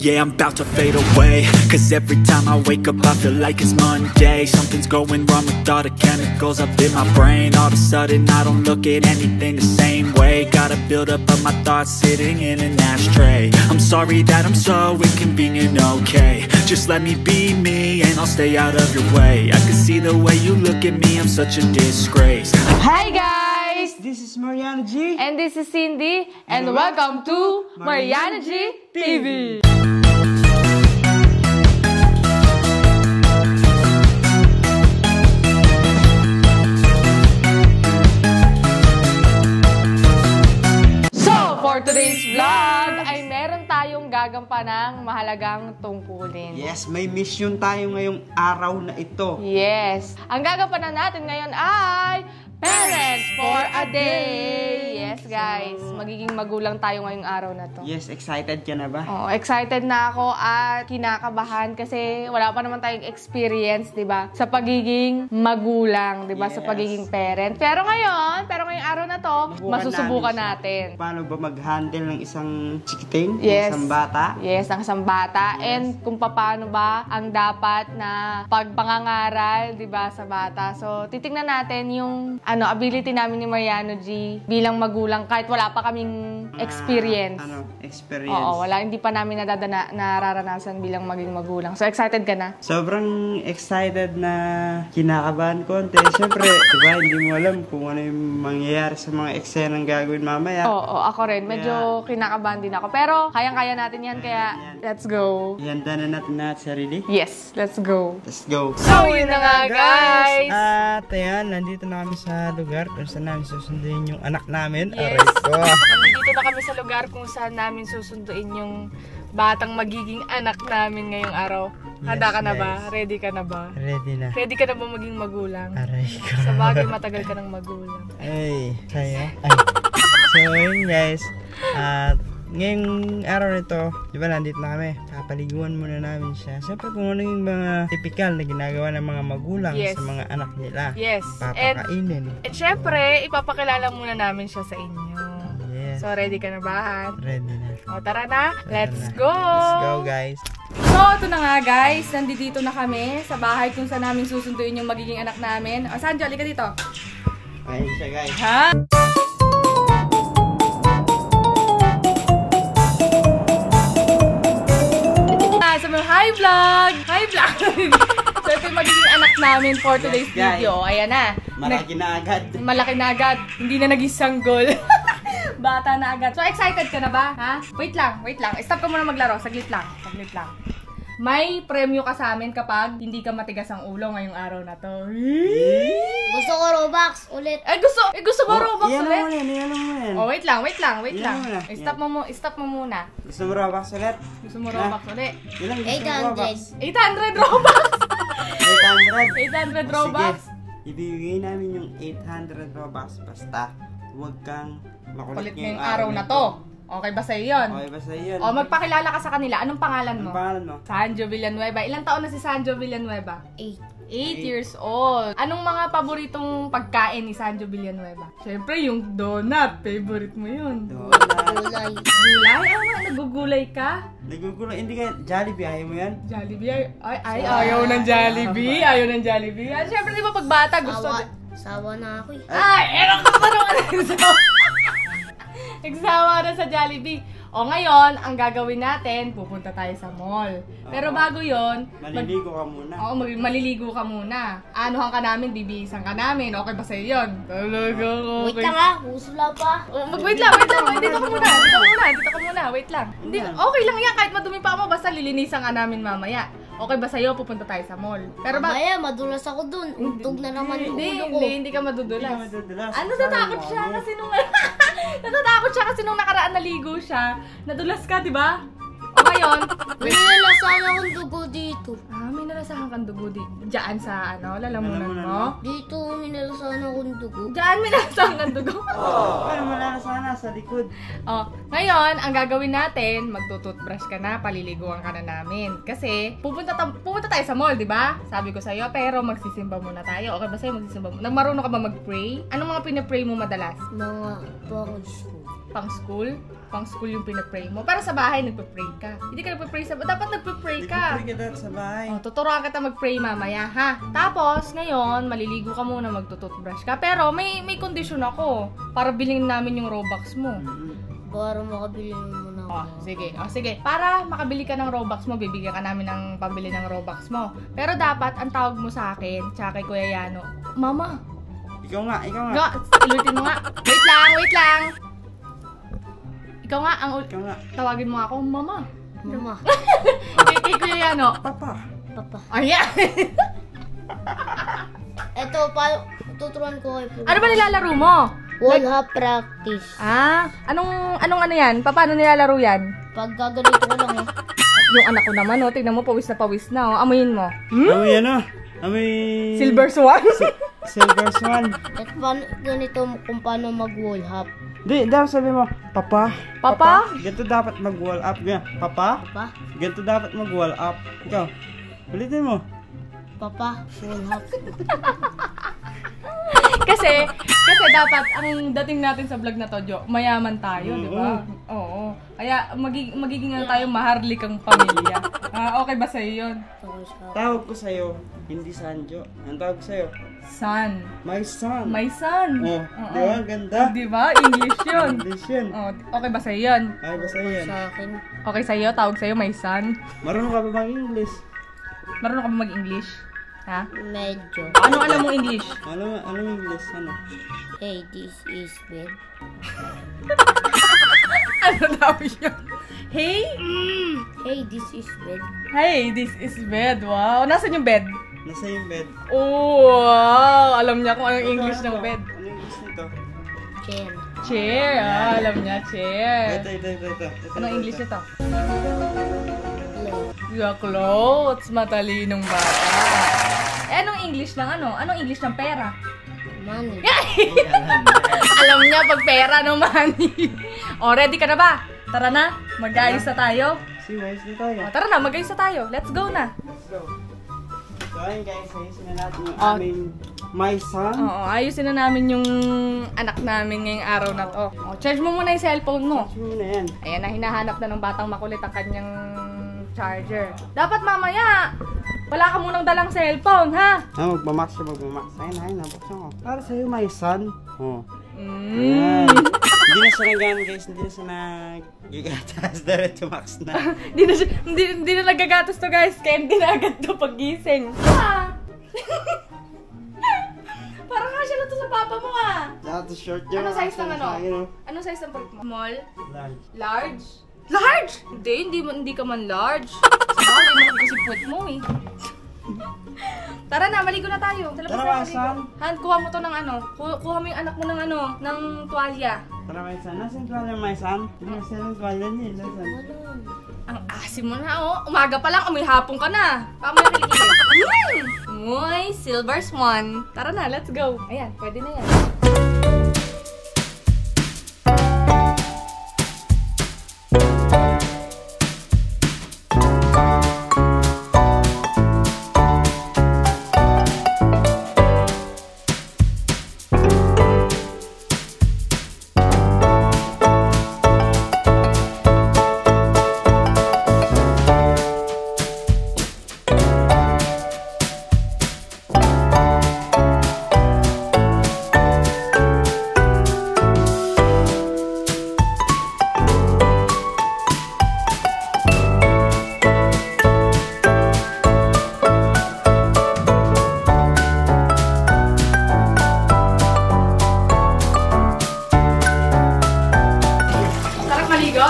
Yeah, I'm about to fade away, cause every time I wake up I feel like it's Monday. Something's going wrong with all the chemicals up in my brain. All of a sudden I don't look at anything the same way. Gotta build up of my thoughts sitting in an ashtray. I'm sorry that I'm so inconvenient, okay. Just let me be me and I'll stay out of your way. I can see the way you look at me, I'm such a disgrace. Hi guys! This is Mariano G. And this is Cindy. And welcome to Mariano G TV. So, for today's vlog ay meron tayong gagampanang mahalagang tungkulin. Yes, may mission tayo ngayong araw na ito. Yes. Ang gagampanan natin ngayon ay Parents for a Day! Yes, guys. Magiging magulang tayo ngayong araw na to. Yes, excited ka na ba? Oo, excited na ako at kinakabahan kasi wala pa naman tayong experience, di ba? Sa pagiging magulang, di ba? Yes. Sa pagiging parent. Pero ngayong araw na to, masusubukan natin. Paano ba mag-handle ng isang chikiting? Yes. Isang bata? Yes, ng isang bata. Yes. And kung paano ba ang dapat na pagpangangaral, di ba, sa bata. So, titingnan natin yung ability namin ni Mariano G bilang magulang kahit wala pa kaming experience. Experience? Oo, hindi pa namin nararanasan bilang maging magulang. So, excited ka na? Sobrang excited na kinakabahan konti. Siyempre, diba, hindi mo alam kung ano yung mangyayari sa mga eksenang gagawin mamaya. Oo, ako rin. Medyo kinakabahan din ako. Pero, kayang-kaya natin yan, kaya let's go. Ihanda na natin sarili? Yes, let's go. Let's go. So, yun na nga, guys! At ayan, nandito na kami sa lugar kung saan namin susunduin yung anak namin. Yes. Aray ko. Nandito na kami sa lugar kung saan namin susunduin yung batang magiging anak namin ngayong araw. Handa ka na ba? Ready ka na ba? Ready na. Ready ka na ba maging magulang? Aray ko. Sa bagay, matagal ka ng magulang. Ay, saya. Ay. So, yun guys. At ngayong araw nito, di ba nandito na kami, papaliguan muna namin siya. Siyempre kung ano yung mga typical na ginagawa ng mga magulang Yes. sa mga anak nila. Yes. Papakainin. And syempre, ipapakilala muna namin siya sa inyo. Yes. So, ready ka na ba? Ready na. O, tara na. Let's Tara na. go! Let's go guys. So, ito na nga guys. Nandito na kami sa bahay kung saan namin susunduin yung magiging anak namin. O, Sanjo, halika dito. Ayun siya guys. Ha? Hi vlog! Hi vlog! So ito yung magiging anak namin for today's video. Ayan na. Malaki na agad. Malaki na agad. Hindi na naging sanggol. Bata na agad. So excited ka na ba? Ha? Wait lang. Stop ka muna maglaro. Saglit lang. May premyo ka sa amin kapag hindi ka matigas ang ulo ngayong araw na to. Gusto ko Robux ulit. Gusto mo Robux ulit? Iyan mo yan. Oh, wait lang. Muna. Stop mo muna. Gusto mo Robux ulit? Gusto mo Robux ulit? Ilang gusto mo Robux? 800. 800 Robux! 800? 800 Robux? Sige, ibibigay namin yung 800 Robux. Basta, huwag kang makulit ngayong araw na to. Okay ba sa'yo yun? Okay ba sa'yo yun? O, magpakilala ka sa kanila. Anong pangalan mo? Anong pangalan mo? Sanjo Villanueva. Ilang taon na si Sanjo Villanueva? 8. 8 years old. Anong mga paboritong pagkain ni Sanjo Villanueva? Siyempre, yung donut. Favorite mo yun. Gulay. Gulay? Ano nga? Nagugulay ka? Nagugulay. Hindi ka, Jollibee, ayaw mo yan? Jollibee? Ayaw ng Jollibee. Ayaw ng Jollibee. Siyempre, di ba pag bata gusto... Sawa na ako eh. Ewan ka pa naman. Nagsawa na sa Jollibee. O ngayon, ang gagawin natin, pupunta tayo sa mall. Pero bago yon, maliligo ka muna. Oo, maliligo ka muna. Anuhan ka namin, bibihisan ka namin. Okay ba sa'yo yun? Talaga, okay. Wait lang ha, husula pa. Wait lang. Dito ka muna. Wait lang. Hindi, okay lang yan. Kahit madumi pa mo, basta lilinisan ka namin mamaya. Okay ba sa'yo? Pupunta tayo sa mall. Pero Mamaya, madulas ako dun. Untog na naman yung ulo ko. Hindi ka madudulas. Hindi ka madudulas. Natatakot siya kasi nung nakaraan naligo siya. Nadulas ka, di ba? O ngayon, May nalasahan akong dugo dito. may nalasahan kang dugo diyan sa lalamunan mo. Dito, may nalasahan akong dugo. Diyan may nalasahan kang dugo. Pero malala sana sa likod. Ngayon, ang gagawin natin, magtututbrush ka na, paliliguan ka na namin. Kasi, pupunta tayo sa mall, di ba? Sabi ko sa'yo, pero magsisimba muna tayo. Okay ba sa'yo magsisimba muna? Marunong ka ba mag-pray? Anong mga pinapray mo madalas? Mga bangs ko. Pang school? Pang school yung pinag-pray mo. Pero sa bahay, nagpa-pray ka. Hindi ka nagpa-pray sa bahay. Dapat nagpa-pray ka. Nagpa-pray ka dapat sa bahay. Oh, tuturuan kita mag-pray mamaya, ha? Tapos, ngayon, maliligo ka muna, magtututbrush ka. Pero, may kondisyon ako. Para bilhin namin yung Robux mo. Para makabili mo na ako. Oh, sige. Oh, sige. Para makabili ka ng Robux mo, bibigyan ka namin ng pambili ng Robux mo. Pero dapat, ang tawag mo sa akin, tsaka kay Kuya Yano, Mama. Ikaw nga. Nga, ulitin mo nga. Wait lang. Ikaw nga, Ikaw nga. tawagin mo ako, Mama. Mama. Kay Kuya Yano. Papa. Papa. Ayan. Eto, tuturuan ko kayo. Ano ba nilalaro mo? Wall hop practice. Anong ano yan? Paano nilalaro yan? Pag gaganito ko lang Yung anak ko naman, oh. Tingnan mo, pawis na, oh. Amuyin mo. Amoy ano? Amoy... Silver Swan? Silver Swan. At ganito kung paano mag-wall hop. Di, dapat sabi mo, Papa. Papa? Ganito dapat mag-wall up. Papa? Papa? Ganito dapat mag-wall up. Ikaw, ulitin mo. Papa, wall hop. Kasi dapat ang dating natin sa vlog na to, Jo, mayaman tayo, di ba? Oo. Kaya magiging tayo maharlikang pamilya. Okay ba sa'yo yun? Tawag ko sa'yo, hindi Sanjo. Ang tawag ko sa'yo, Son. my son. My son. Oh, Oo. di ba? Ganda. Di ba? English yun. English yun. Okay ba sa'yo yun? Ay, basta yan. Sa akin. Okay sa'yo? Tawag sa'yo, my son? Marunong ka ba mag-English? Marunong ka ba mag-English? Ha? Medyo. Ano alam mo English? Ano English? Ano? Hey, this is bed. Ano daw yun? Hey? Hey, this is bed. Hey, this is bed. Wow. Nasaan yung bed? Nasa yung bed. Oh, wow. Alam niya kung anong English ng bed. Ano English nito? Chair. Chair. Alam niya, chair. Ito. Anong English nito? Play. Your clothes. Matalinong bata. Anong English ng ano? Anong English ng pera? Money. Alam niya pag pera, no, money. O, ready ka na ba? Tara na, mag-ayos na tayo. Si Wise na tayo. O, tara na, mag-ayos na tayo. Let's go na. Let's go. So ayun guys, ayusin na natin yung Oh. aming my son. Oo, ayusin na namin yung anak namin ngayong araw na to. O, charge mo muna yung cellphone mo. Watch mo na yan. Ayan na, hinahanap na ng batang makulit ang kanyang charger. Dapat mamaya, wala ka munang dalang cellphone, ha? Magmamax siya. Ayun, nabuksan ko. Para sa'yo, my son. Oh. Mm. Ayan. Hindi na siya nag-ano guys, hindi na siya nag-gigatas. Diretso max na. Hindi na nagagatos to, guys. Kaya hindi na agad to pag-gising. Parang kasya na to sa papa mo, ah. Lahat short niya. Ano size ng ano? Ayun, Anong size ng puwet mo? Small? large. Large? Large? Hindi ka man large. Sabi mo kasi puwet mo, eh. Tara na, maligo na tayo. Sa labas Tara, na my maligo. son. Han, kuha mo to ng ano. Kuha mo yung anak mo ng ano, ng tuwalya. Tara, my son. Nasaan tuwalya, my son? Hindi na siya ng tuwalya niya. Nasaan? Ang asim mo na, oh. Umaga pa lang, amoy hapon ka na. Pamoy na kilikili. Moy, silver swan. Tara na, let's go. Ayan, pwede na yan. Sarap maligo?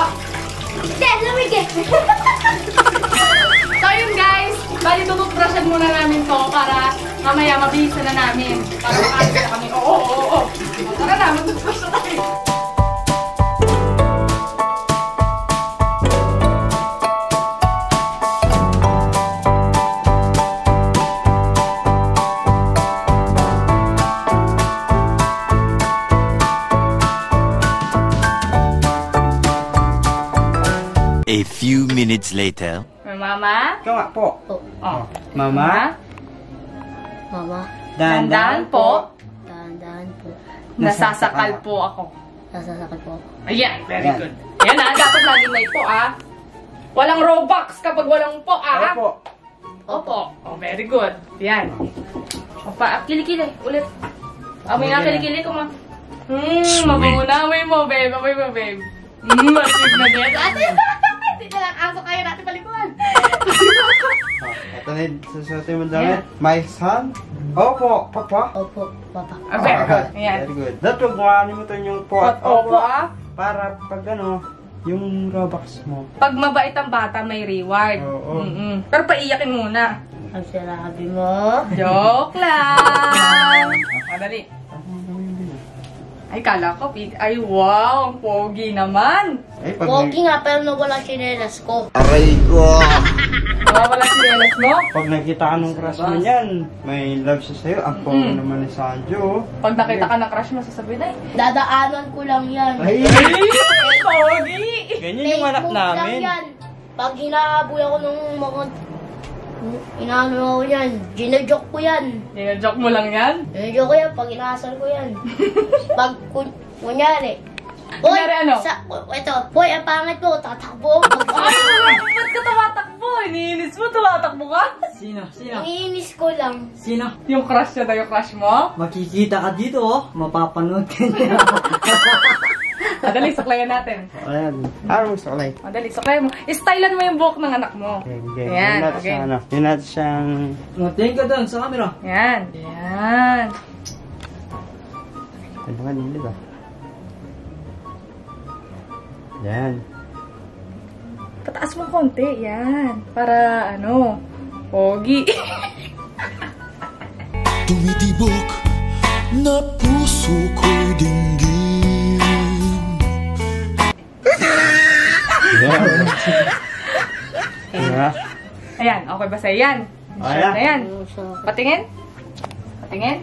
So yun guys, bali tututbrushan muna namin to para mamaya mabilisan na namin. Para makakita na kami. Oo. Tara na, magtutbrush na tayo. A few minutes later. Mama? Ikaw nga po. Oh. Mama. Mama, Dandan po. dahan-dahan po. Nasasakal po ako. Nasasakit po. Ayan, very Ayan. good. Ayan dapat laging may po Walang Robux kapag walang po Opo. Opo. Oh, very good. Yan. Opa, kilikili. Ulit. Amoy nga kilikili ko, ma. Mabango na. Amoy mo, babe. Amoy mo, babe. Masig na yan. Ate, hindi na lang aso kaya natin palikuan. Ito na yung susutin mo damit. My son? Opo, papa. Opo, papa. Very good. Ayan. Very good. Dapat huwag mo kalimutan yung po at Opo, para pag yung Robux mo. Pag mabait ang bata, may reward. Oo. Pero paiyakin muna. Ang sinabi mo. Joke lang. Madali. Ay, kala ko, ay, wow, ang pogi naman. Ay, pag, Pogi nga, pero nawala sinelas ko. Aray ko! Nawawala si Elas mo. Pag nakita ka ng crush mo niyan, may love siya sa'yo. Ang pogi naman ni Sanjo. Pag nakita ka ng crush mo, sasabihin ay, Dadaanan ko lang yan. Ay! pogi! Ganyan yung anak Facebook lang namin. yan. Pag hinahabol ako ng mga... Inaano ako yan. Ginajoke ko yan. Joke mo lang yan? Ginajoke ko yan. Pag inaasal ko yan. Pag kunyari. Kunyari ano? Ito. Hoy, ang pangit mo. Tatakbo. Ay, ba't ka tumatakbo? Iniinis mo, tumatakbo ka? Sino? Iniinis ko lang. Sino? Yung crush niya daw, yung crush mo? Makikita ka dito, oh. Mapapanood ka niya. Madali, suklayan natin. Ayan. Ano gusto ko like? Madali, suklayan mo. Stylean mo yung buhok ng anak mo. Okay. Ayan, Yun natin okay. siya, Yun natin siyang... Tingin ka doon sa camera. Yan. Yan. Ano nga nila ba? Yan. Pataas mo konti. Yan. Para, pogi. Tumitibok na puso ko'y dinggin. Yan. Diba? Ayan, okay ba sa'yo yan? Ayan. Ayan. Patingin? Patingin?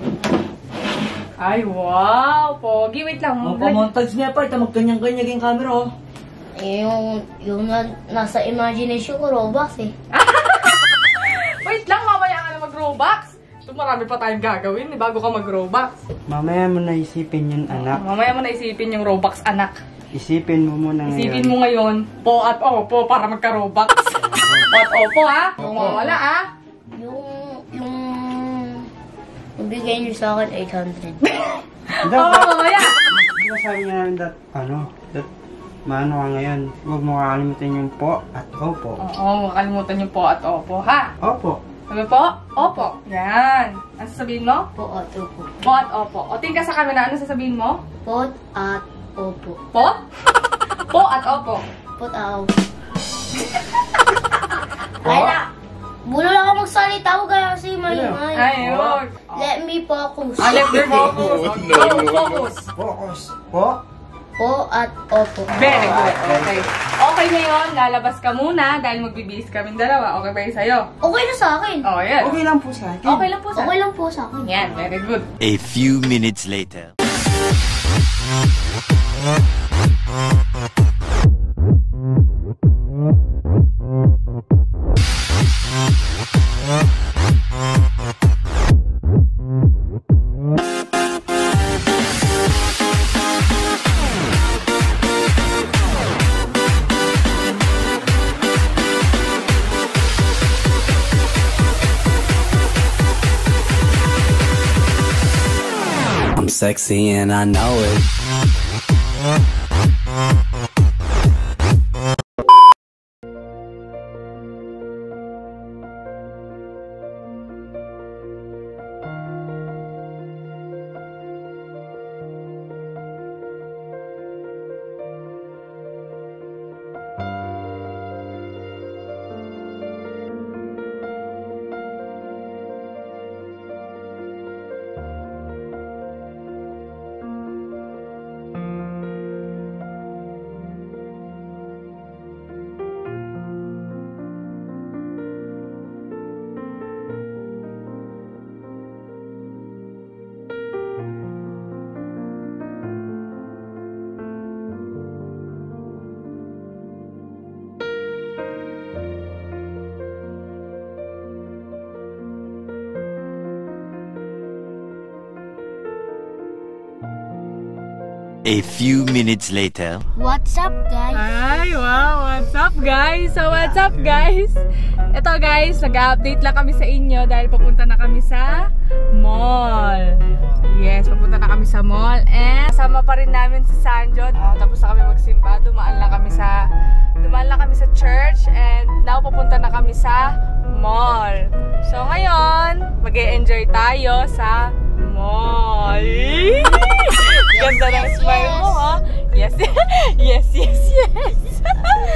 Ay, wow! Pogi, wait lang. Ang pamontage niya pa, magkanyang-kanyag yung camera, oh. Yung nasa imagination ko, Robux eh. Wait lang, mamaya ka na mag-Robux. So, marami pa tayong gagawin bago ka mag-Robux. Mamaya mo na isipin yung anak. Mamaya mo na isipin yung Robux, anak. Isipin mo muna ngayon. Isipin mo ngayon, po at opo para magka-Robux. Po at opo, ha? Kung mawala, ha? Yung bigay niyo sa akin, 800. Oo, mamaya. Diba sabi niya that maano ka ngayon, huwag mo kakalimutan yung po at opo. Oo, makalimutan yung po at opo, ha? Opo. Sabi po? Opo. Yan. Ano sasabihin mo? Po at opo. Po at opo. O, tingin ka sa camera, ano sasabihin mo? Po at opo. Po? Po at opo. Po at opo. Ay na! Bulo lang ako magsalita ko kaya kasi maingay. Ay, huwag. Let me focus. Let me focus. Focus. Focus. Po. Po at opo. Very good. Okay. Okay ngayon, lalabas ka muna dahil magbibihis kaming dalawa. Okay ba yun sa'yo? Okay na sa akin. Oh, yan. Okay lang po sa akin. Okay lang po sa Okay lang po sa akin. Yan, very good. A few minutes later. I'm sexy and I know it. A few minutes later. What's up, guys? Ay, wow! What's up, guys? So, what's up, guys? Ito, guys, nag-update lang kami sa inyo dahil papunta na kami sa mall. Yes, papunta na kami sa mall. And kasama pa rin namin si Sanjo. Tapos na kami magsimba. Dumaan lang kami sa church. And now, papunta na kami sa mall. So, ngayon, mag-e-enjoy tayo sa mall. Ganda ng smile mo, ha? Yes, yes, yes, yes.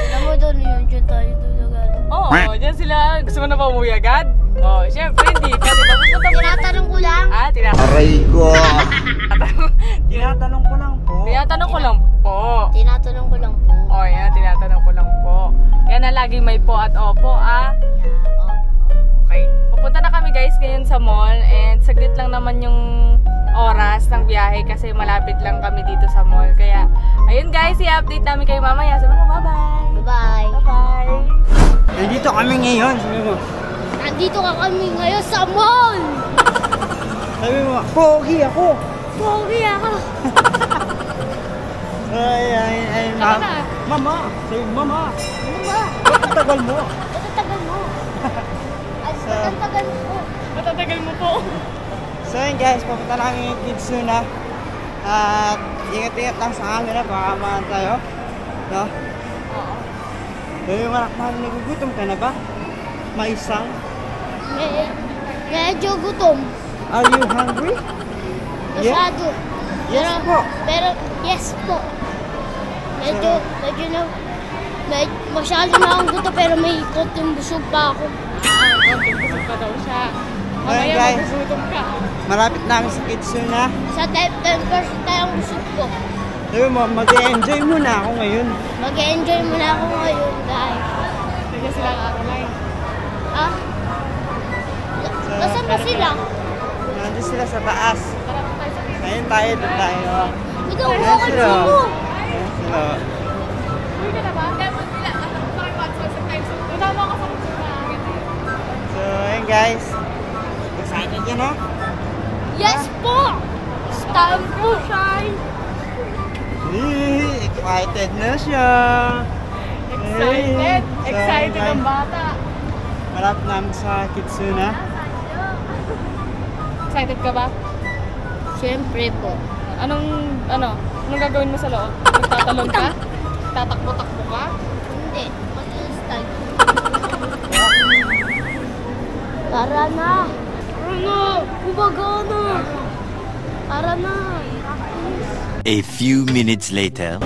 Alam mo doon yun, dyan tayo tulugan. Oo, dyan sila. Gusto mo na ba umuwi agad? Oo, syempre, hindi. Pero tapos na tayo. Tinatanong ko lang. Aray ko! Tinatanong ko lang po. Tinatanong ko lang po. Tinatanong ko lang po. Oh, yan. Tinatanong ko lang po. Yan na laging may po at opo, ah. Okay. Pupunta na kami, guys, ngayon sa mall. And saglit lang naman yung oras ng biyahe kasi malapit lang kami dito sa mall. Kaya, ayun guys, i-update namin kayo mamaya. Sabi mo, bye-bye! Bye-bye! Bye-bye! Nandito kami ngayon. Sabi mo. Nandito ka kami ngayon sa mall! Sabi mo, pogi ako. Pogi ako! Ay, Saka na. Mama. Sabi mo, mama. Mama! Bakit tagal mo? Matatagal mo! Matatagal mo! Matatagal mo po. So yun guys, papunta na kami yung kids soon ha. At ingat-ingat lang sa camera, baka mahan tayo. No? Oo. So yung anak namin, nagugutom ka na ba? Maisang? Medyo gutom. Are you hungry? Masyado. Yes po. Pero, yes po. Masyado na akong gutom pero may konting busog pa ako. Konting busog pa daw siya. Ayun, Mamaya guys. magugutom ka. Malapit namin sa kids soon ha. Sa 10% tayong busog ko. Sabi mo, mag-enjoy muna ako ngayon. Mag-enjoy muna ako ngayon, guys. Sige sila Caroline. Ah? Nasaan ba sila? Nandun sila sa taas. Tara po tayo sa pizza. Ayun tayo, doon tayo. Ikaw, Ayun bakit sila. mo? Ayun sila. Uwi ka na ba? Dapat nila. Ako pa rin patsol sa time. So, tama ka sa kutsa na agad eh. So ayun guys. Excited yun ha? Yes po! Stand po, Shine! Excited na siya. Excited! So, Excited guys, ang bata. malapit namin sa kids soon ha. Excited ka ba? Siyempre po. Anong gagawin mo sa loob? Magtatalon ka? Tatakbo-takbo ka? Hindi. Mag-stand. Tara na! Tara na! Umaga na! Tara na! A few minutes later.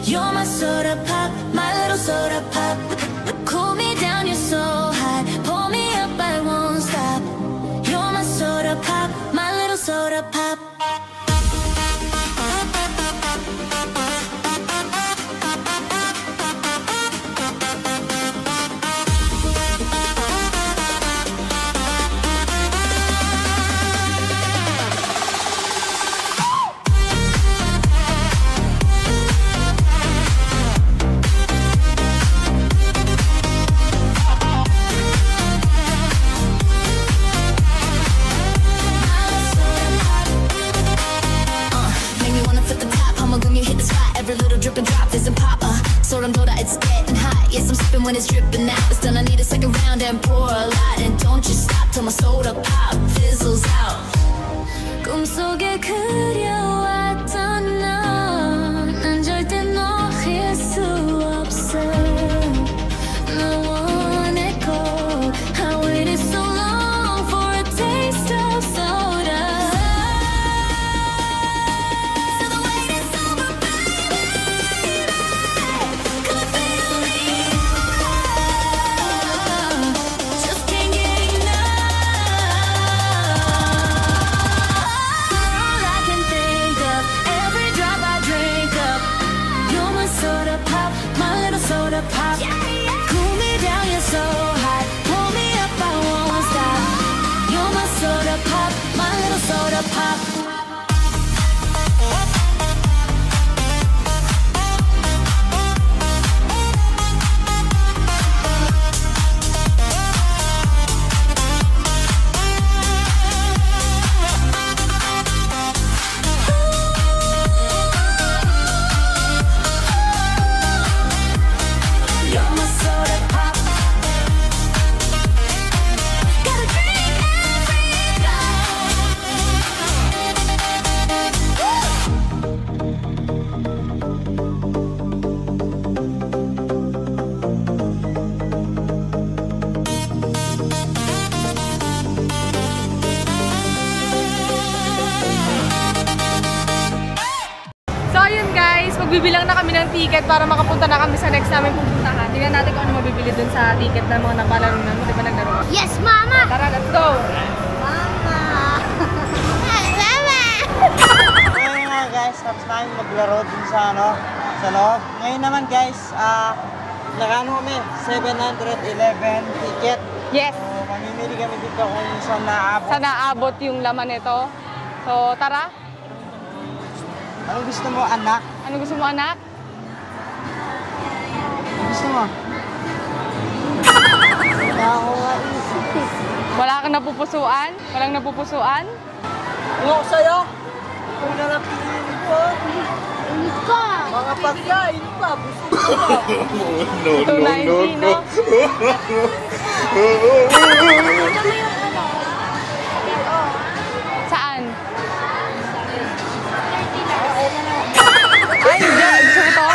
You're my soda pop, my little soda pop. Cool me down, you're so hot. Pull me up, I won't stop. You're my soda pop, my little soda pop. enough at the top. I'ma when you hit the spot, every little drip and drop isn't pop. 소름 돋아, it's getting hot. Yes, I'm sipping when it's dripping out. But still I need a second round and pour a lot. And don't you stop till my soda pop fizzles out. 꿈속에 그려왔던 넌 절대 놓일 수 없어. 너 원해 꼭. I waited so long for a taste of soda. So the wait is over, baby. Come and feel me. Just can't get enough. All I can think of, every drop I drink up. You're my soda pop, my little soda pop. Cool me down, you're so hot. Pull me up, I won't stop. You're my soda pop, my little soda pop. You're my soda pop. Gotta drink every So ayun guys, magbibilang na kami ng ticket para makapunta na kami sa next namin pupuntahan. Tingnan natin kung ano mabibili dun sa ticket ng mga napalaro na mo. Di ba naglaro? Yes, Mama! Tara, let's go! Mama! Mama! Ngayon nga guys, tapos na kami maglaro dun sa sa loob. Ngayon naman guys, nakano kami, 711 ticket. Yes! So, mamimili kami dito kung saan naabot. Sana abot yung laman nito. So tara! Anong gusto mo, anak? Ano gusto mo, anak? Anong gusto mo? Wala ako maisip. Wala kang napupusuan? Walang napupusuan? Ano ko sa'yo? Kung nalapilin ko, Ulit ka! mga pagkain pa, busog ko pa. 290, no? Saan? Ay, hindi. Gusto mo to?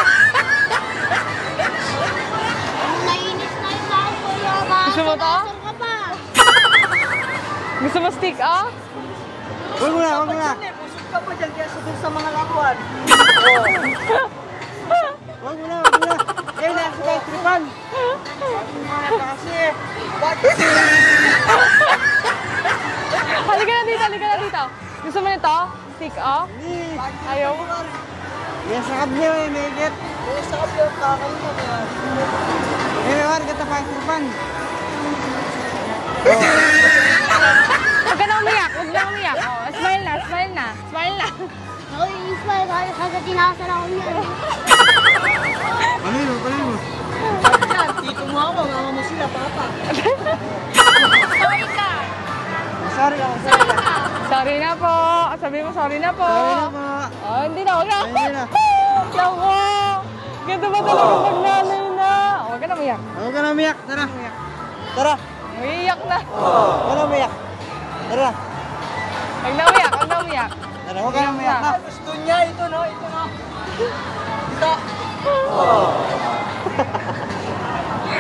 Nainis na yung ako, Kuya. Gusto mo to? Sir ka pa. Gusto mo stick, oh? Huwag mo na, huwag mo na. Busog ka pa dyan kaya sabihin sa mga lakuan. Huwag mo na, huwag mo na. Eh, nasa tayo tripan. Huwag mo na kasi. Halika na dito, halika na dito. Gusto mo nito? Stick, oh? Ayaw? Yan sa kabyo eh, may get. Eh, sa kapyo, kakain mo kaya. Eh, huwag ka tayo tripan. Huwag ka na umiyak, huwag na umiyak. Oh, smile na, smile na. Smile na. Ako yung smile kahit hanggang tinakasan ako niyan. Ano yun? Ano yun? Yan, tito mo ako, mama mo sila, papa. Sorry ka! Sorry ako, sorry ka. Sorry na po. Sabi mo, sorry na po. Sorry na po. Oh, hindi na, huwag na. Hindi na. Naku! Ganda ba talaga pag nanay na? Huwag ka na umiyak. Huwag ka na umiyak. Tara. Tara. Umiiyak na. Huwag ka na umiyak. Tara. Huwag na umiyak, huwag na umiyak. Tara, huwag ka na umiyak na. Gusto niya, ito no, ito no. Ito.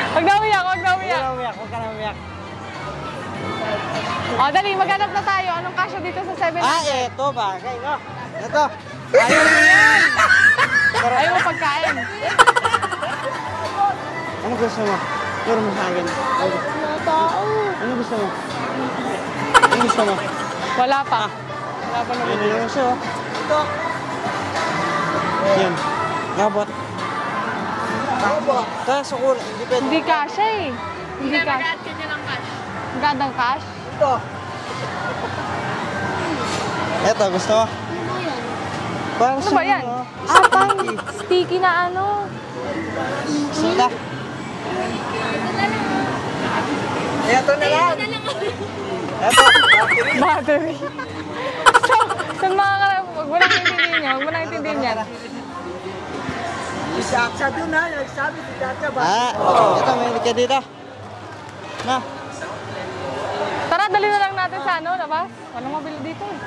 Huwag na umiyak, huwag na Huwag umiyak. ka na umiyak. Huwag ka na umiyak. O, dali, maghanap na tayo. Anong kasya dito sa 700? Eto bagay, no? Eto. Ayaw mo yan. Ayaw mo pagkain. Ano gusto mo? Turo mo sa akin. Mga tao. Ano gusto mo? Ano gusto mo? Wala pa. Wala pa naman. Yan na naman siya, oh. Ito. Yan. Kabot. Kabot. Kaya sukul. Hindi pwede. Hindi kasya eh. Hindi kasya. Magandang cash? Ito. Eto, gusto mo? Ano yan? Parang Ano ba yan? Ah, pang sticky na ano. Soda. Ito na lang. Eto. Battery. Saan makakala? Huwag mo nang intindihin niya. Huwag mo nang intindihin niya. Si Chacha dun ha, nagsabi si Chacha ba? Ito, may ka dito. Na. Tara, dali na lang natin sa ano, labas. Walang mabili dito eh.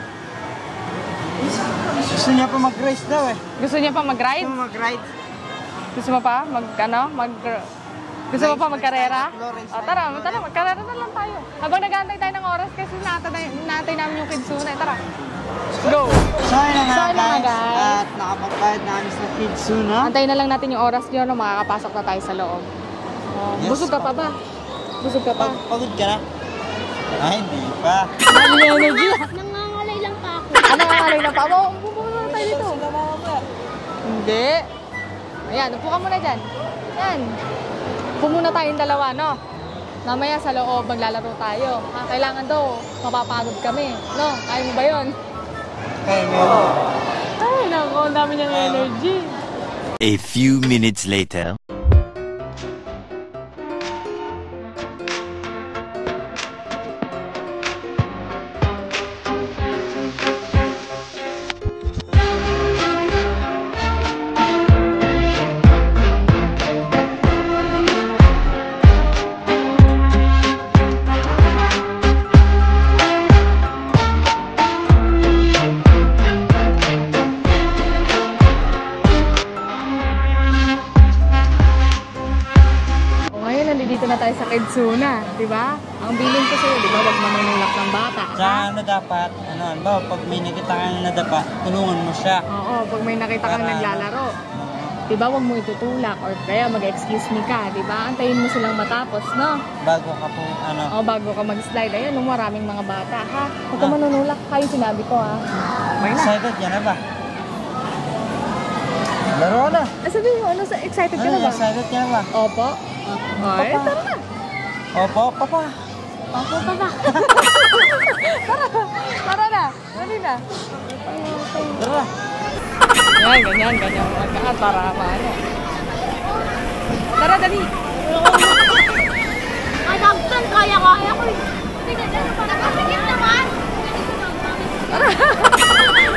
Gusto niya pa mag-race daw eh. Gusto niya pa mag-ride? Gusto mo mag-ride? Gusto mo pa? Gusto mo pa magkarera? O, tara, magkarera na lang tayo. Habang nag-aantay tayo ng oras kasi naantay namin yung Kidsuna. Tara, go! So, yun na So, yun na nga, nga guys. guys. At nakapagbayad namin sa Kidsuna. Antayin na lang natin yung oras nyo na makakapasok na tayo sa loob. Yes, Busog ka pa ba? Busog ka pa? Pagod ka na? Ay, hindi pa. Dali na energy. Nangangalay lang pa ako. Ano ang alay na pa? Upo na tayo dito. Hindi. Ayan, upo ka muna dyan. Yan. Upo muna tayong dalawa, no? Mamaya sa loob, maglalaro tayo. Kailangan daw, mapapagod kami. No? Kaya mo ba yun? Kaya mo yun. Ay, naku, ang dami niyang energy. A few minutes later. Nandito na tayo sa Kidsuna, di ba? Ang bilin ko sa'yo, di ba? Huwag manunulak ng bata. Sa ano dapat, pag may nakita kang nadapa, tulungan mo siya. Oo, pag may nakita kang naglalaro. Di ba? Huwag mo itutulak or kaya mag-excuse me ka, di ba? Antayin mo silang matapos, no? Bago ka po, Oo, bago ka mag-slide. Ayan, maraming mga bata, ha? Huwag ka manunulak. Kayo sinabi ko, ha? Okay na. Excited ka na ba? Laro na. Sabihin mo, excited ka na ba? Excited ka na ba? Opo. Ay, tara na. Opo, papa. Opo, papa. Tara na. Dali na. Tara. Ganyan. Magkaan para maano. Tara, dali. Kadagtan, kaya ko eh. Sige, dyan pa. Nakasigit naman. Tara.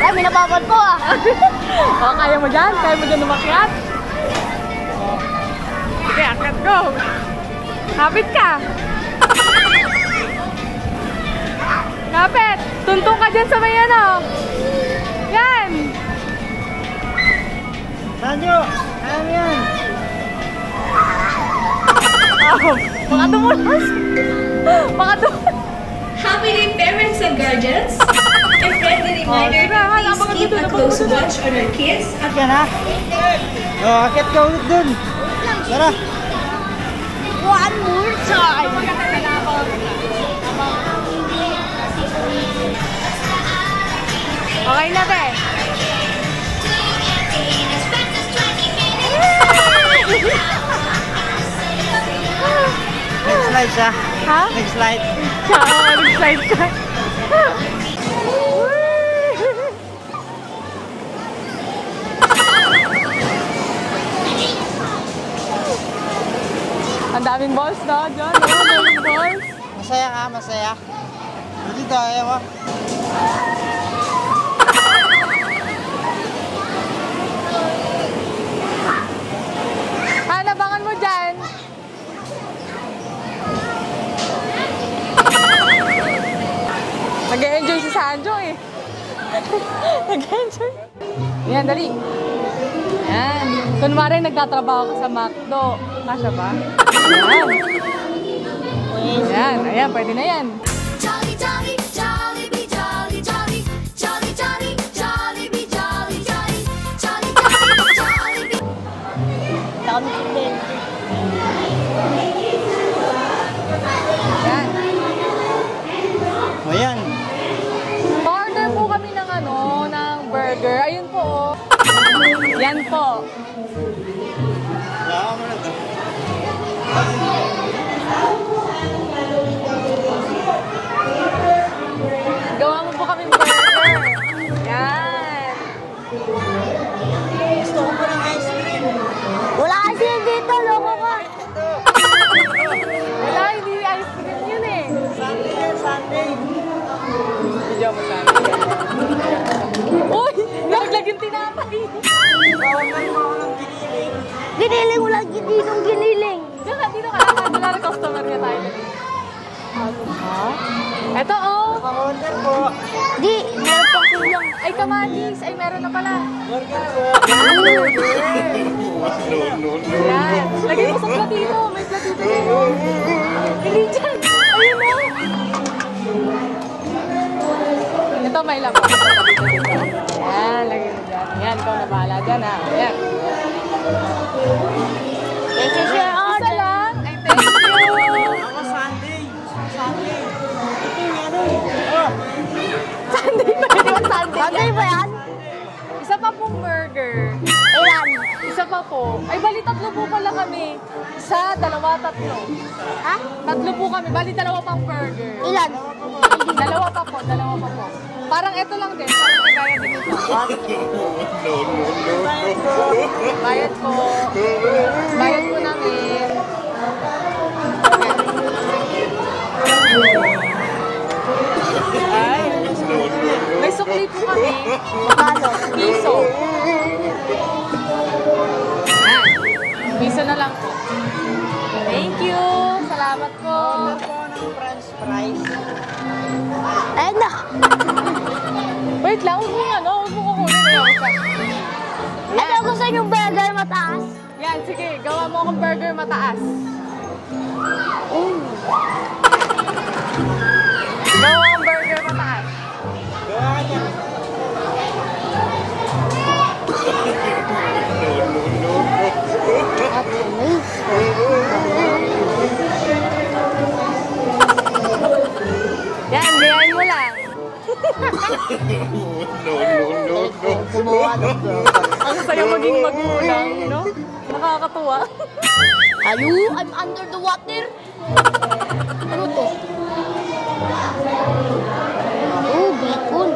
Ay, may napapad ko ah. Kaya mo dyan? Kaya mo dyan umakyat? Sige, akyat go! Kapit ka! Kapit! Tuntong ka dyan sa may ano! Yan! Sanyo! Kaya mo yan! Baka dumulas! Baka dumulas! Happy day, parents and guardians! A friendly reminder to please keep a close watch on our kids. Akit na! Akit ka ulit dun! Tara! One more time. Okay na, te! Next slide siya. Ha? Next slide. Nag-slide ka. Ang daming balls, no? John, ang daming balls. Masaya ka, masaya. Dito, ayaw mo. Hanabangan mo dyan. Nag-e-enjoy si Sanjo eh. Nag-e-enjoy. Yan, dali. Yan. Kunwari nagtatrabaho ka sa McDo. Kasya ba? Yan. Yan. Ayan, pwede na yan. Jolly, jolly, jolly, be jolly, jolly, jolly, jolly, jolly, be jolly, jolly, jolly, jolly, jolly, be. Yan. O yan. Order po kami ng ng burger. Ayun po, oh. Yan po. Lawa mo na to. Gawa mo po kami burger. Yan. Gusto ko pa ng ice cream. Wala kasi dito, loko ka. Wala, hindi ice cream yun eh. Sunday yan, Sunday. Video mo sa amin. Uy! Nalaglag yung tinapay. Giniling mo lang, ginilong giniling. Dito ka lang. Wala na customer nga tayo. Ano ba? Eto oh. Order po. Di, meron pang kulang. Ay, kamatis. Ay, meron na pala. Burger po. Yan. Lagay mo sa platito. May platito dito. Hindi dyan. Ayun o. Ito may laman. Yan. Lagay mo dyan. Yan. Ikaw na bahala dyan ha. Yan. Thank you, sir. Isa lang. Ay, thank you. Ako Sunday. Sunday. Sunday ba? Di ba Sunday? Sunday ba yan? Isa pa pong burger. Ilan? Isa pa po. Ay, bali tatlo po pala kami. Isa, dalawa, tatlo. Ha? Tatlo po kami. Bali dalawa pang burger. Ilan? Dalawa pa po. Parang ito lang din. Parang nagaya din ito. Bayad po. Bayad po namin. Ay. May sukli po kami. Magkano? Piso. Piso na lang po. Thank you. Salamat po. French fries. Ayun na. Wait lang. Huwag mo kukunin. Ito gusto yung burger mataas. Yan, sige. Gawa mo akong burger mataas. Gawa akong burger mataas. Gawa ka niya. Yan, gayahin mo lang. Ang saya maging magulang, no? Nakakatuwa. Ayu, I'm under the water. Ano to? Oh, bacon.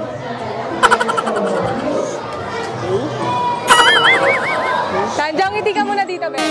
Sanjang, ngiti ka muna dito, Ben.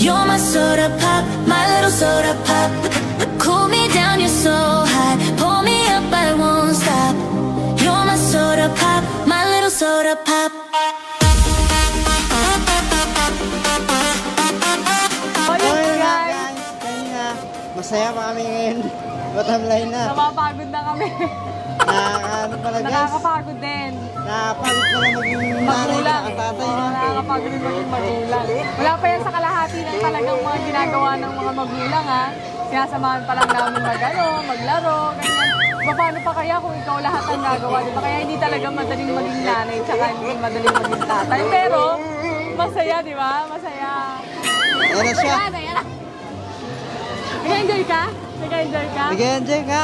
You're my soda pop, my little soda pop. Cool me down, you're so hot. Pull me up, I won't stop. You're my soda pop, my little soda pop. Masaya pa kami ngayon. Bottom line na. Napapagod na kami. Ano pala guys? Nakakapagod din. Nakapagod na maging Magulang. tatay. Nakakapagod din maging magulang. Wala pa yan sa kalahati ng talagang mga ginagawa ng mga magulang ha. Sinasamahan pa lang namin maglaro, ganyan. Paano pa kaya kung ikaw lahat ang gagawa, di ba? Kaya hindi talaga madaling maging nanay, tsaka hindi madaling maging tatay. Pero, masaya, di ba? Masaya. Ayan na siya. Ayan na. Nag-enjoy ka? Nag-enjoy ka? Nag-enjoy ka?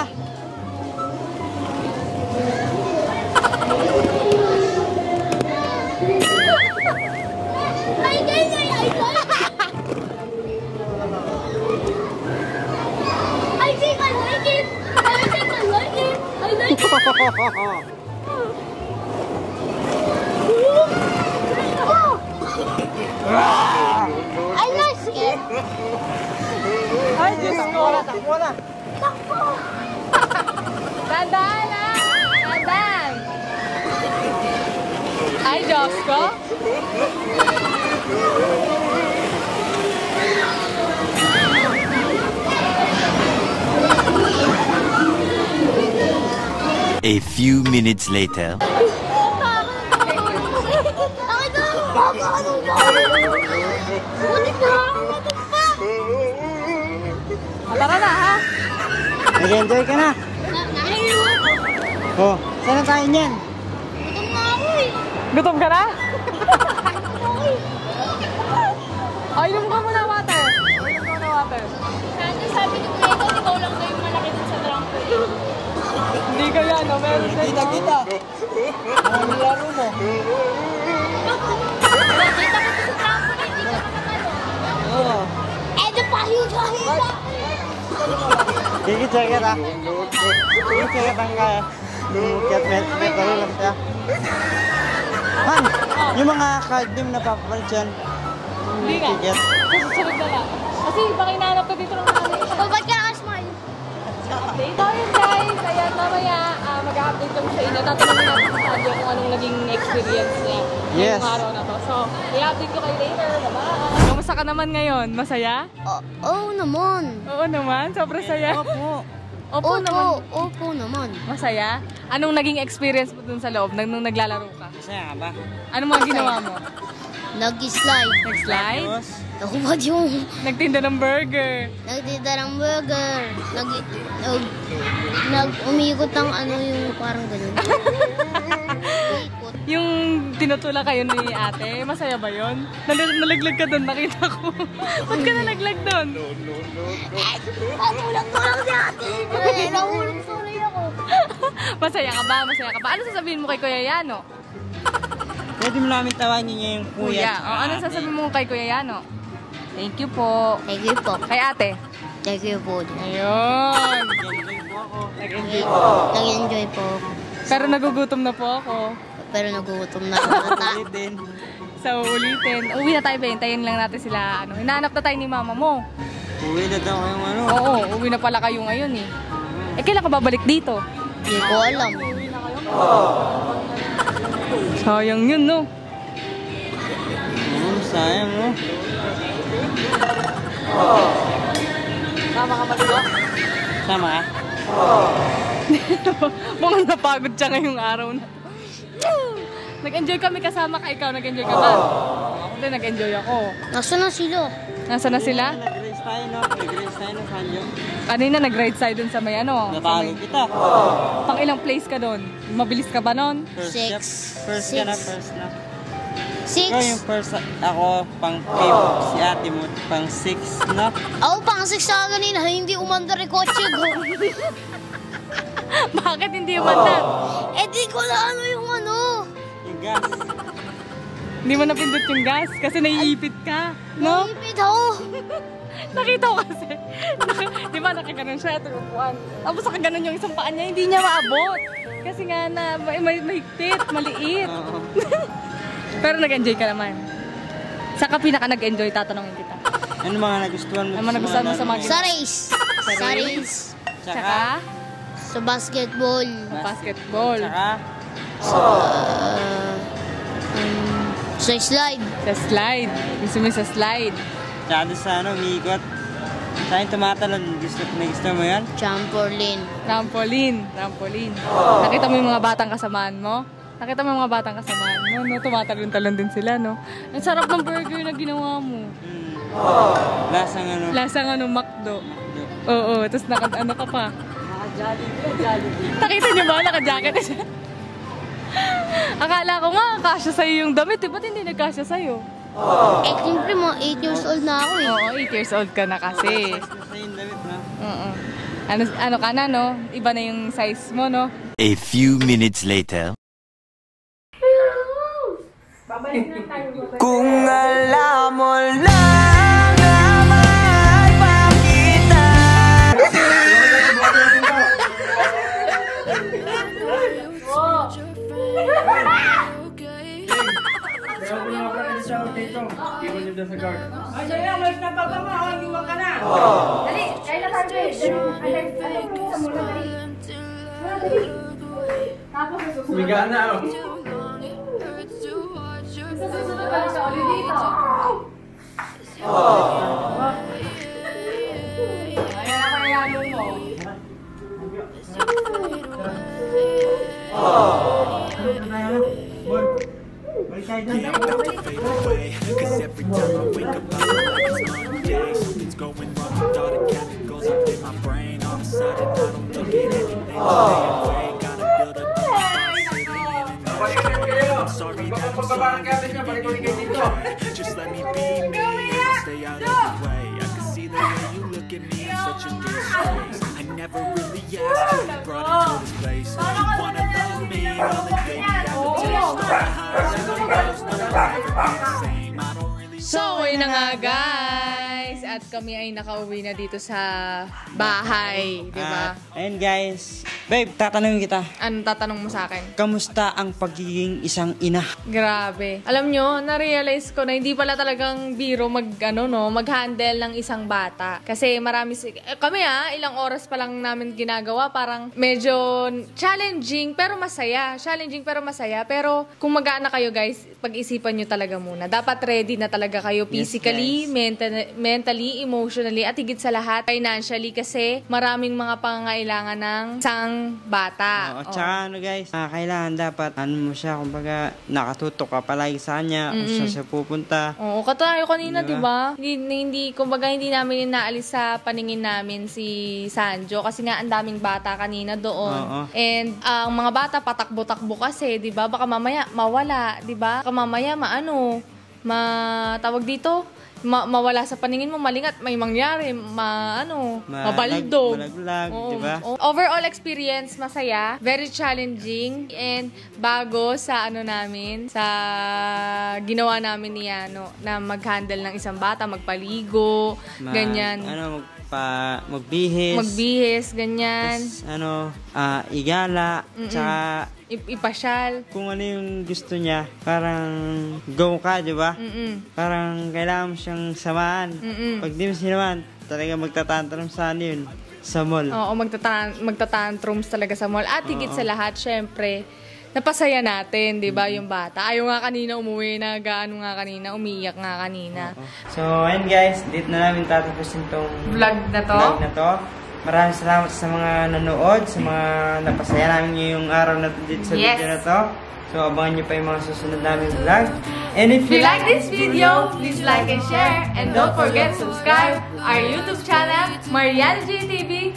I like it. Ay, Diyos ko. Takbo na. Takbo. Tandaan ha! Tandaan! Diyos ka? A few minutes later. Tara na, ha? Nag-enjoy ka na? Oh, saan tayo niyan? Gutom ka na? Ay, inom ka muna water. Inom ka muna water. Sabi ni Kuya, ikaw lang daw yung malaki dun sa trampoline. Hindi ka yan, no? Meron din, no? Kita. Ang laro mo. Nakita ko sa trampoline, hindi ka naman ano. Oo. Edo pa, higa. Gigit-check kita. Gigit-check kita ang kaya. Metro lang siya. Man, yung mga card game na papapalit dyan. Hindi nga. Susunod na lang. Kasi baka inaanap ka dito ng namin. Ba't ka nakasmile? Update. So yun guys, ayan mamaya mag-update kami sa inyo. Tatanungin natin sa Adyo kung anong naging experience niya Yes. ngayong araw na to. So, i-update ko kayo later. Bye-bye! Kamusta ka naman ngayon? Masaya? Oo naman. Oo naman, sobrang saya. Opo naman. Opo naman. Masaya? Anong naging experience mo dun sa loob nung naglalaro ka? Masaya ka ba? Anong mga ginawa mo? Nag-slide. Nag-slide? Ako ba yung Nagtinda ng burger? nagtita ng burger? Umikot ng ano yung parang ganun. Yung tinutula kayo ni ate, masaya ba yun? Nalaglag ka doon, nakita ko. Ba't ka nalaglag doon? Tulak-tulak si ate. Nahulog sorry ako. Masaya ka ba? Masaya ka ba? Ano sasabihin mo kay Kuya Yano? Pwede mo namin tawagin niya yung kuya. Ano sasabihin mo kay Kuya Yano? Thank you po. Thank you po. Kay ate? Thank you po. Ayun. Nag-enjoy po. Nag-enjoy po. Pero nagugutom na po ako. Pero nagugutom na ako nata. So, ulitin. Uwi na tayo ba? Hintayin lang natin sila. Hinahanap na tayo ni mama mo. Uwi na daw kayong ano. Oo, uwi na pala kayo ngayon eh. Eh, kailan ka babalik dito? Hindi ko alam. Sayang yun, no? Sayang, no? Tama ka maligo? Sama ka? Mukhang napagod siya ngayong araw na to. Nag-enjoy kami kasama ka. Ikaw, nag-enjoy ka ba? Ako din, nag-enjoy ako. Nasaan na sila? Nasaan na sila? Nag-race tayo, no? Nag-race tayo ng Sanjo. Kanina, nag-ride side dun sa may ano. Natalo kita. Pang ilang place ka dun? Mabilis ka ba nun? First ka na, first na. 6. Ikaw yung first, ako pang 5, si ate mo pang 6, no? Ako pang 6 sa kanina, hindi umandar yung kotse ko. Bakit hindi umandar? Eh di ko na ano yung ano. Yung gas. Hindi mo napindot yung gas kasi naiipit ka, no? Naipit ako. Nakita ko kasi. Di ba nakaganon siya, turupuan. Tapos nakaganon yung isang paan niya, hindi niya maabot. Kasi nga na, mahigpit, maliit. Pero nag-enjoy ka naman. Saka pinaka nag-enjoy, tatanungin kita. Ano mga nagustuhan mo? Ano mga nagustuhan mo sa mga Sa race. Sa race. Tsaka? Sa basketball. Sa basketball. Tsaka? Sa slide. Sa slide. Gusto mo sa slide. Tsaka doon sa ano, umiikot. Saan tumatalon? Gusto mo yan? Trampoline. Trampoline. Trampoline. Nakita mo yung mga batang kasamaan mo? Nakita mo yung mga batang kasamaan mo, no? Tumatalon-talon din sila, no? Ang sarap ng burger na ginawa mo. Lasang ano? Lasang ano, McDo. Oo, tapos ano ka pa? Naka-Jollibee. Nakita niyo ba? Naka-jacket na siya. Akala ko nga, kasya sa'yo yung damit. Ba't hindi nagkasya sa'yo? Eh, siyempre mga 8 years old na ako eh. Oo, 8 years old ka na kasi. Sa yung damit, no? Oo. Ano ka na, no? Iba na yung size mo, no? A few minutes later. Kung alam mo lang na magpakita. Sa susunod na siya ulit dito. Ayan ako ilalo mo. Cause every time I wake up I feel like it's Monday. Something's going wrong with all the chemicals up in my brain. All of a sudden I don't look at anything the same way. Gotta build up I'm sorry that I'm so just let me be me and I'll stay out of the way. I can see the way you look at me, I'm such a disgrace. I never really asked you, you brought it to this place. You wanna love me, well then baby I will taste all the highs and the lows. No, I'll never be the same. I don't really. So, ayun na nga guys. At kami ay nakauwi na dito sa bahay. Diba? Ayun guys. Babe, tatanungin kita. Anong tatanong mo sa akin? Kamusta ang pagiging isang ina? Grabe. Alam nyo, na-realize ko na hindi pala talagang biro mag-handle ng isang bata. Kasi marami kami ilang oras pa lang namin ginagawa. Parang medyo challenging pero masaya. Challenging pero masaya. Pero kung mag-aana kayo guys, pag-isipan nyo talaga muna. Dapat ready na talaga kayo physically, mentally, emotionally, at higit sa lahat, financially. Kasi maraming mga pangangailangan ng isang bata. Oo, tsaka guys, kailangan dapat mo siya, kumbaga nakatutok ka palagi sa kanya, kung saan siya pupunta. Oo, katayo kanina, diba? Kumbaga hindi namin inaalis sa paningin namin si Sanjo kasi nga ang daming bata kanina doon. Oo. And ang mga bata patakbo-takbo kasi, diba? Baka mamaya mawala, diba? Baka mamaya tawag dito, mawala sa paningin mo, malingat, may mangyari, mabaldog. Malaglag, diba? Overall experience, masaya, very challenging, and bago sa sa ginawa namin ni na mag-handle ng isang bata, magpaligo, ganyan. Magbihis, ganyan. Tapos, igala, tsaka ipasyal. Kung ano yung gusto niya, parang go ka, di ba? Parang kailangan mo siyang samahan. Pag di mo sinaman, talaga magtatantrum sa sa mall. Oo, magtatantrums talaga sa mall. At higit sa lahat, syempre, napasaya natin, di ba, yung bata. Ayaw nga kanina umuwi na, umiyak nga kanina. So, ayun guys, dito na namin tatapusin tong vlog na to. Maraming salamat sa mga nanood, sa mga napasaya namin ngayong araw na dito sa video na to. So, abangan nyo pa yung mga susunod namin vlog. And if you like this video, please like and share. And don't forget to subscribe our YouTube channel, Mariana GTV.